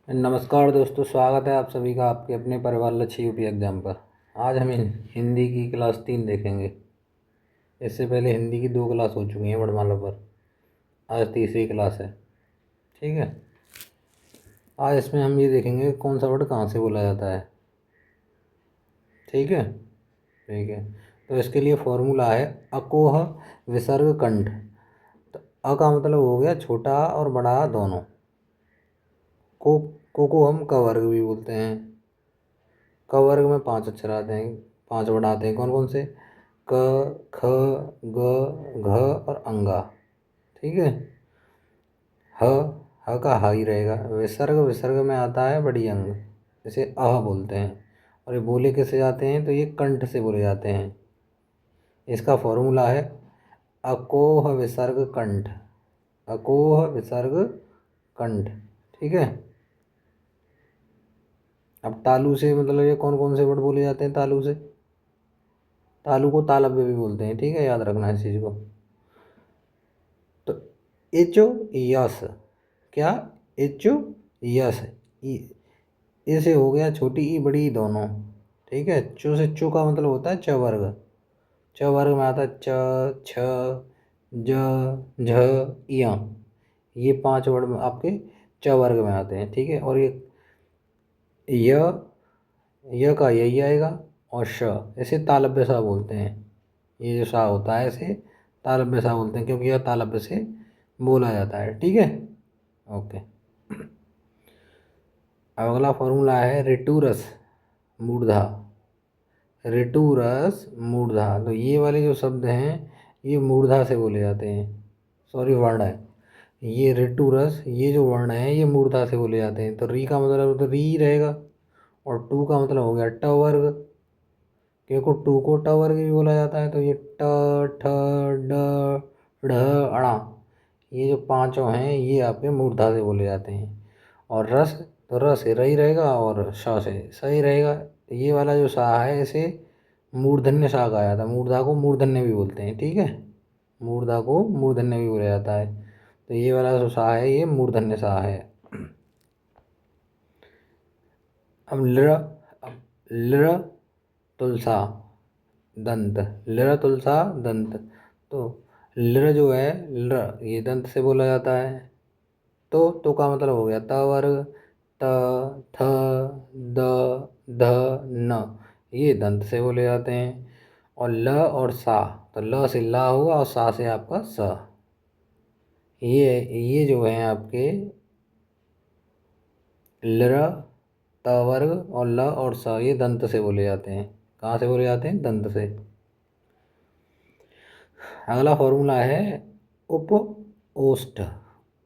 नमस्कार दोस्तों, स्वागत है आप सभी का आपके अपने परिवार लक्ष्य यूपी एग्ज़ाम पर। आज हम हिंदी की क्लास 3 देखेंगे। इससे पहले हिंदी की 2 क्लास हो चुकी हैं वर्णमाला पर। आज तीसरी क्लास है। ठीक है। आज इसमें हम ये देखेंगे कौन सा वर्ड कहाँ से बोला जाता है। ठीक है। ठीक है। तो इसके लिए फॉर्मूला है अकोह विसर्ग कंठ। तो अ का मतलब हो गया छोटा और बड़ा दोनों। को हम क वर्ग भी बोलते हैं। क वर्ग में 5 अक्षर आते हैं, 5 वर्ड आते हैं। कौन कौन से? क, ख, ग, घ और अंगा। ठीक है। ह, ह का ह ही रहेगा। विसर्ग, विसर्ग में आता है बड़ी अंग, इसे अह बोलते हैं। और ये बोले कैसे जाते हैं? तो ये कंठ से बोले जाते हैं। इसका फॉर्मूला है अकोह विसर्ग कंठ। अकोह विसर्ग कंठ। ठीक है। अब तालु से मतलब ये कौन कौन से वर्ड बोले जाते हैं? तालु से, तालु को तालव्य भी बोलते हैं। ठीक है, याद रखना इस चीज़ को। तो इचो यस, क्या? इचो यस। इसे हो गया छोटी ई बड़ी ई दोनों। ठीक है। चो से चो का मतलब होता है च वर्ग। च वर्ग में आता है च, छ, ज, झ, इया। ये 5 वर्ड में आपके च वर्ग में आते हैं। ठीक है। और य का यही आएगा। और श, इसे तालव्य सा बोलते हैं। ये जो सा होता है इसे तालव्य सा बोलते हैं, क्योंकि यह तालव्य से बोला जाता है। ठीक है। ओके। अब अगला फॉर्मूला है रिटूरस मूर्धा। रिटूरस मूर्धा। तो ये वाले जो शब्द हैं ये मूर्धा से बोले जाते हैं। सॉरी, वर्ण है ये रिटूरस। ये जो वर्ण है ये मूर्धा से बोले जाते हैं। तो री का मतलब तो री रहेगा। और टू का मतलब हो गया ट वर्ग, क्योंकि टू को ट वर्ग भी बोला जाता है। तो ये ट, ठ, ड, ढ़, अणा, ये जो पांचों हैं ये आपके मूर्धा से बोले जाते हैं। और रस, तो रस से रही रहेगा और श से सही रहेगा। तो ये वाला जो सा है इसे मूर्धन्य सा कहा जाता है। मूर्धा को मूर्धन्य भी बोलते हैं। ठीक है। मूर्धा को मूर्धन्य भी बोला जाता है। तो ये वाला जो सा है ये मूर्धन्य सा है। अब लिर तुलसा दंत। लिर तुलसा दंत। तो लिर जो है, लिर ये दंत से बोला जाता है। तो का मतलब हो गया त वर्ग। त, थ, द, ध, न, ये दंत से बोले जाते हैं। और ल और सा, तो ल से ला होगा और सा से आपका स। ये जो है आपके लिर, त वर्ग और ल और स, ये दंत से बोले जाते हैं। कहाँ से बोले जाते हैं? दंत से। अगला फॉर्मूला है उप ओष्ठ।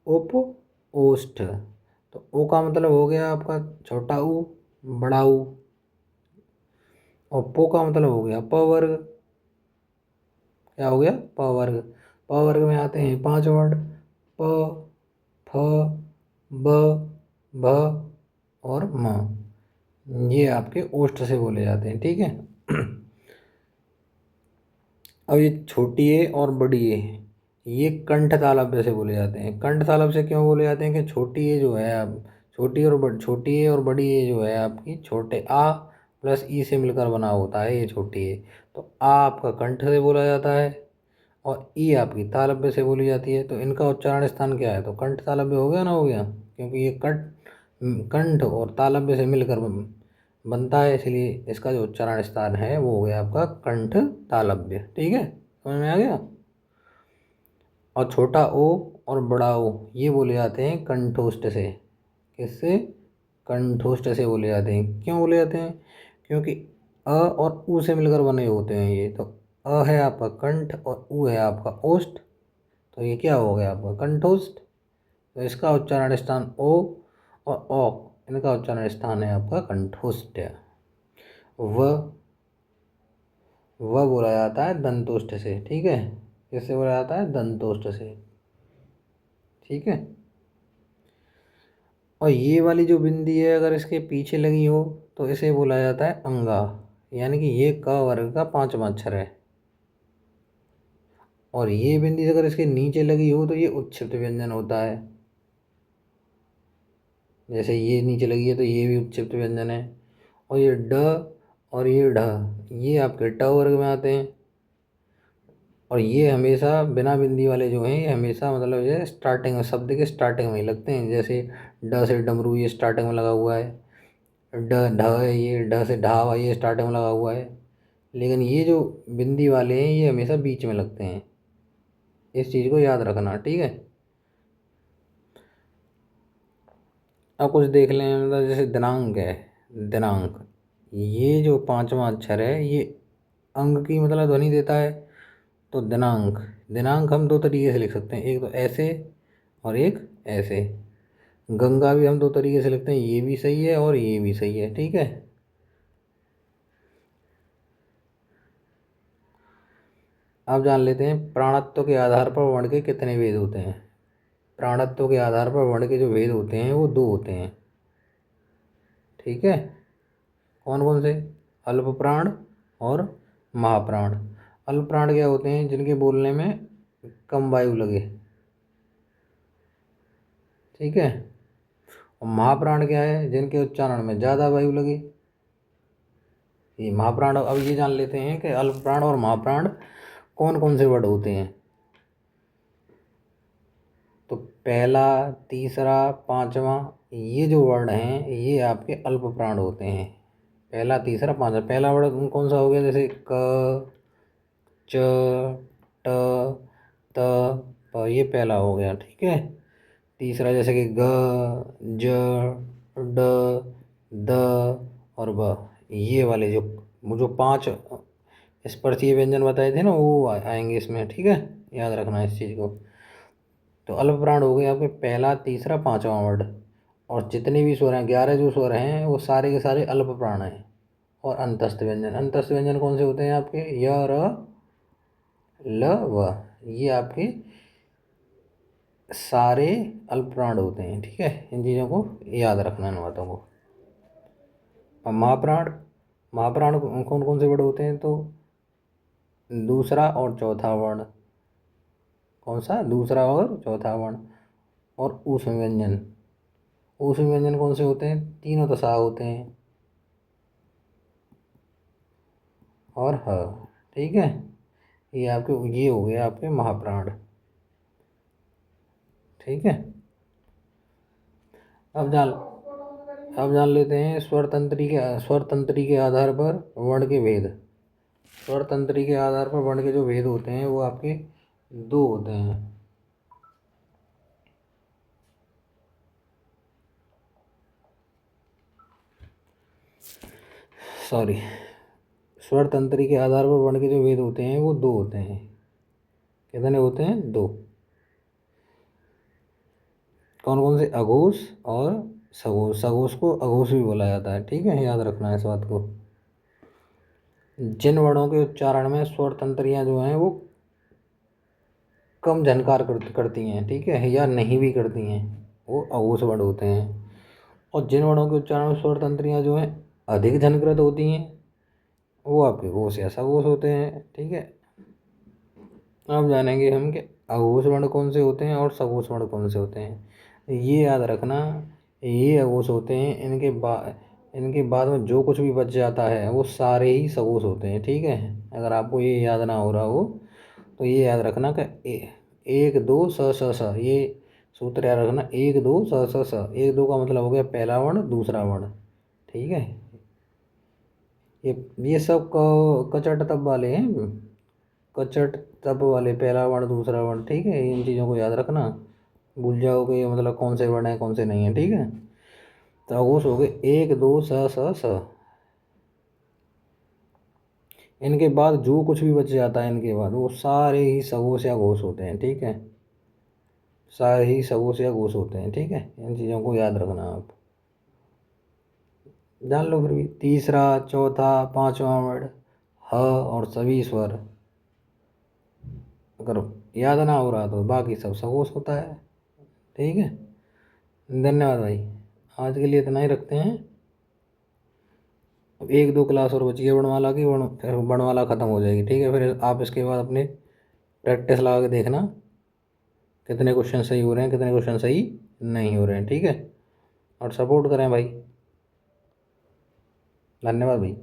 उप ओष्ठ। तो ओ का मतलब हो गया आपका छोटा ऊ, बड़ा ऊ। और पो का मतलब हो गया प वर्ग। क्या हो गया? प वर्ग। प वर्ग में आते हैं 5 वर्ड। प, फ, ब, भ और म। ये आपके ओष्ठ से बोले जाते हैं। ठीक है। अब ये छोटी ए और बड़ी ए, ये कंठ तालव्य से बोले जाते हैं। कंठ तालव्य से क्यों बोले जाते हैं? कि छोटी ए जो है अब, छोटी ए और बड़ी ए जो है आपकी छोटे आ प्लस ई से मिलकर बना होता है ये छोटी ए। तो आ आपका कंठ से बोला जाता है और ई आपकी तालव्य से बोली जाती है। तो इनका उच्चारण स्थान क्या है? तो कंठ तालव्य हो गया ना, हो गया, क्योंकि ये कंठ और तालव्य से मिलकर बनता है, इसलिए इसका जो उच्चारण स्थान है वो हो गया आपका कंठ तालव्य। ठीक है, समझ में आ गया। और छोटा ओ और बड़ा ओ ये बोले जाते हैं कंठोष्ठ से। किससे? कंठोष्ठ से बोले जाते हैं। क्यों बोले जाते हैं? क्योंकि अ और ऊ से मिलकर बने होते हैं ये। तो अ है आपका कंठ और ऊ है आपका ओष्ठ, तो ये क्या हो गया आपका कंठोष्ठ। तो इसका उच्चारण स्थान ओ और ओ, इनका उच्चारण स्थान है आपका कंठोष्ठ। व बोला जाता है दंतोष्ठ से। ठीक है, किससे बोला जाता है? दंतोष्ठ से। ठीक है। और ये वाली जो बिंदी है अगर इसके पीछे लगी हो तो इसे बोला जाता है अंगा, यानी कि ये क वर्ग का 5वां अक्षर है। और ये बिंदी अगर इसके नीचे लगी हो तो ये उच्छिष्ट व्यंजन होता है। जैसे ये नीचे लगी है तो ये भी उपक्षिप्त व्यंजन है। और ये ड और ये ढ, ये आपके ट वर्ग में आते हैं। और ये हमेशा बिना बिंदी वाले जो हैं, ये हमेशा मतलब ये स्टार्टिंग में, शब्द के स्टार्टिंग में ही लगते हैं। जैसे ड से डमरू, ये स्टार्टिंग में लगा हुआ है। ड ढ है, ये ढ से ढावा, ये स्टार्टिंग में लगा हुआ है। लेकिन ये जो बिंदी वाले हैं ये हमेशा बीच में लगते हैं। इस चीज़ को याद रखना, ठीक है। अब कुछ देख लें, मतलब जैसे दिनांक है, दिनांक, ये जो पांचवा अक्षर है ये अंग की मतलब ध्वनि देता है। तो दिनांक, दिनांक हम दो तरीके से लिख सकते हैं, एक तो ऐसे और एक ऐसे। गंगा भी हम दो तरीके से लिखते हैं, ये भी सही है और ये भी सही है, ठीक है। अब जान लेते हैं प्राणत्व के आधार पर वर्ण के कितने भेद होते हैं। प्राणत्व के आधार पर वर्ण के जो भेद होते हैं वो दो होते हैं, ठीक है। कौन कौन से? अल्प प्राण और महाप्राण। अल्प प्राण क्या होते हैं? जिनके बोलने में कम वायु लगे, ठीक है। और महाप्राण क्या है? जिनके उच्चारण में ज़्यादा वायु लगे, ये महाप्राण। अब ये जान लेते हैं कि अल्प प्राण और महाप्राण कौन कौन से वर्ड होते हैं। तो पहला, तीसरा, पांचवा, ये जो वर्ण हैं ये आपके अल्प प्राण होते हैं। पहला, तीसरा, पांचवा। पहला वर्ड कौन सा हो गया? जैसे क, च, ट, त, प, ये पहला हो गया, ठीक है। तीसरा जैसे कि ग, ज, ड, द और ब, ये वाले जो जो पांच स्पर्शीय व्यंजन बताए थे ना, वो आएंगे इसमें, ठीक है। याद रखना इस चीज़ को। तो अल्प प्राण हो गए आपके पहला, तीसरा, पांचवा वर्ड। और जितने भी स्वर हैं, 11 जो स्वर हैं वो सारे के सारे अल्प प्राण हैं। और अंतस्थ व्यंजन, अंतस्थ व्यंजन कौन से होते हैं आपके? य, र, ल, व, ये आपके सारे अल्प प्राण होते हैं, ठीक है। इन चीज़ों को याद रखना, इन बातों को। अब महाप्राण, महाप्राण कौन कौन से वर्ड होते हैं? तो दूसरा और चौथा वर्ण। कौन सा? दूसरा और चौथा वर्ण। और ऊष्म व्यंजन, ऊष्म व्यंजन कौन से होते हैं? तीनों तो सा होते हैं और ह, ठीक है। ये आपके, ये हो गए आपके महाप्राण, ठीक है। अब जान अब जान लेते हैं स्वर तंत्री के आधार पर वर्ण के भेद। स्वर तंत्री के आधार पर वर्ण के जो भेद होते हैं वो आपके दो होते हैं। सॉरी, स्वर तंत्री के आधार पर वर्ण के जो भेद होते हैं वो दो होते हैं। कितने होते हैं? दो। कौन कौन से? अघोष और सघोष। सघोष को अघोष भी बोला जाता है, ठीक है। याद रखना है इस बात को। जिन वर्णों के उच्चारण में स्वर तंत्रियाँ जो हैं वो कम झनकार करती हैं, ठीक है, या नहीं भी करती हैं, वो अघोष वर्ण होते हैं। और जिन वर्णों के उच्चारण में स्वर तंत्रियाँ जो हैं अधिक झनकृत होती हैं वो आपके घोष या सघोष होते हैं, ठीक है। अब जानेंगे हम कि अघोष वर्ण कौन से होते हैं और सघोष वर्ण कौन से होते हैं। ये याद रखना, ये अघोष होते हैं, इनके बाद में जो कुछ भी बच जाता है वो सारे ही सघोष होते हैं, ठीक है। अगर आपको ये याद ना हो रहा हो तो ये याद रखना कि एक दो स स स, ये सूत्र याद रखना। एक दो स स स, एक दो का मतलब हो गया पहला वर्ण, दूसरा वर्ण, ठीक है। ये सब कचट तब वाले हैं, कचट तब वाले, पहला वर्ण दूसरा वर्ण, ठीक है। इन चीज़ों को याद रखना, भूल जाओगे ये मतलब कौन से वर्ण है कौन से नहीं है, ठीक है। तो अघोष हो गए एक दो स स स। इनके बाद जो कुछ भी बच जाता है इनके बाद वो सारे ही सघोष या घोष होते हैं, ठीक है। सारे ही सघोष या घोष होते हैं, ठीक है। इन चीज़ों को याद रखना आप, जान लो फिर भी। तीसरा, चौथा, पांचवा वर्ड, ह और सभी स्वर अगर याद ना हो रहा तो बाकी सब सघोष होता है, ठीक है। धन्यवाद भाई, आज के लिए इतना ही रखते हैं। अब एक दो क्लास और बची है वर्णमाला की, फिर वर्णमाला ख़त्म हो जाएगी, ठीक है। फिर आप इसके बाद अपने प्रैक्टिस लगा के देखना कितने क्वेश्चन सही हो रहे हैं, कितने क्वेश्चन सही नहीं हो रहे हैं, ठीक है। और सपोर्ट करें भाई। धन्यवाद भाई।